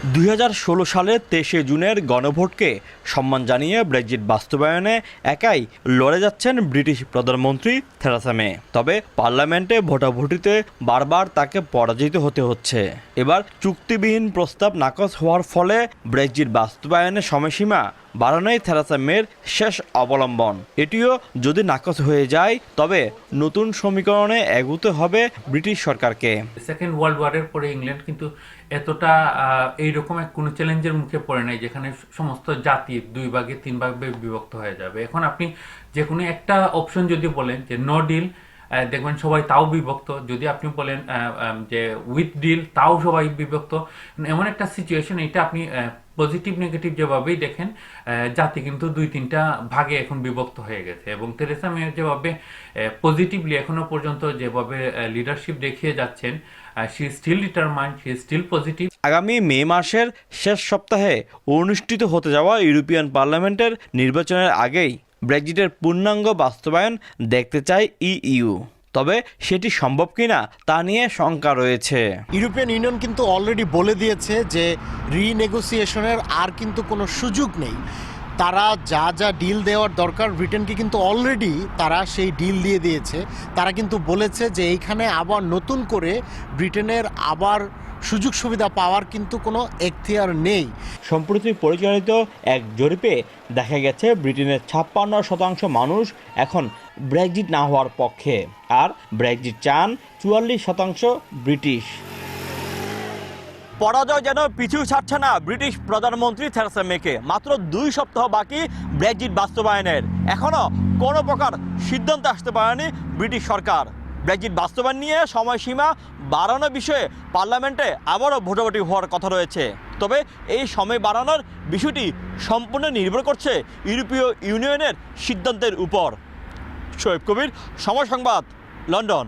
2016 সালের 23শে জুনের গণভোটকে সম্মান জানিয়ে ব্রেক্সিট বাস্তবায়নে একাই লড়ে যাচ্ছেন ব্রিটিশ প্রধানমন্ত্রী থেরেসা মে। তবে পার্লামেন্টে ভোটাভুটিতে বারবার তাকে পরাজিত হতে হচ্ছে। এবার চুক্তিবিহীন প্রস্তাব নাকচ হওয়ার ফলে ব্রেক্সিট বাস্তবায়নের সময়সীমা বাড়ানোই থেরেসা মের শেষ অবলম্বন। এটিও যদি নাকচ হয়ে যায় তবে নতুন সমীকরণে এগোতে হবে ব্রিটিশ সরকারকে। সেকেন্ড ওয়ার্ল্ড ওয়ারের পরে ইংল্যান্ড কিন্তু এতটা এইরকম কোনো চ্যালেঞ্জের মুখে পড়ে নাই যেখানে সমস্ত জাতি 2 ভাগে 3 ভাগে বিভক্ত হয়ে যাবে। এখন আপনি যে কোনো একটা অপশন যদি বলেন যে নো ডিল, দেখবেন সবাই তাও বিভক্ত। যদি আপনি বলেন যে উইথ ডিল, তাও সবাই বিভক্ত। এমন একটা সিচুয়েশন, এটা আপনি পজিটিভ নেগেটিভ যেভাবেই দেখেন, জাতি কিন্তু 2-3টা ভাগে এখন বিভক্ত হয়ে গেছে। এবং থেরেসা মে যেভাবে পজিটিভলি এখনো পর্যন্ত যেভাবে লিডারশিপ দেখিয়ে যাচ্ছেন, she still determined, she still positive. আগামী মে মাসের শেষ সপ্তাহে অনুষ্ঠিত হতে যাওয়া ইউরোপিয়ান পার্লামেন্টের নির্বাচনের আগেই ব্রেক্সিটের পূর্ণাঙ্গ বাস্তবায়ন দেখতে চায় ইইউ। তবে সেটি সম্ভব কিনা তা নিয়ে শঙ্কা রয়েছে। ইউরোপিয়ান ইউনিয়ন কিন্তু অলরেডি বলে দিয়েছে যে রিনেগোসিয়েশনের আর কিন্তু কোনো সুযোগ নেই। তারা যা যা ডিল দেওয়ার দরকার ব্রিটেনকে কিন্তু অলরেডি তারা সেই ডিল দিয়ে দিয়েছে। তারা কিন্তু বলেছে যে এইখানে আবার নতুন করে ব্রিটেনের আবার সুযোগ সুবিধা পাওয়ার কিন্তু কোনো এখতিয়ার নেই। সম্প্রতি পরিচালিত এক জরিপে দেখা গেছে ব্রিটেনের 56% মানুষ এখন ব্রেক্সিট না হওয়ার পক্ষে, আর ব্রেক্সিট চান 44% ব্রিটিশ। পরাজয় যেন পিছু ছাড়ছে না ব্রিটিশ প্রধানমন্ত্রী থেরেসা মেকে। মাত্র 2 সপ্তাহ বাকি ব্রেক্সিট বাস্তবায়নের। এখনও কোনো প্রকার সিদ্ধান্ত আসতে পারেনি ব্রিটিশ সরকার। ব্রেক্সিট বাস্তবায়ন নিয়ে সময়সীমা বাড়ানো বিষয়ে পার্লামেন্টে আবারও ভোটাভুটি হওয়ার কথা রয়েছে। তবে এই সময় বাড়ানোর বিষয়টি সম্পূর্ণ নির্ভর করছে ইউরোপীয় ইউনিয়নের সিদ্ধান্তের উপর। শোয়েব কবির, সময় সংবাদ, লন্ডন।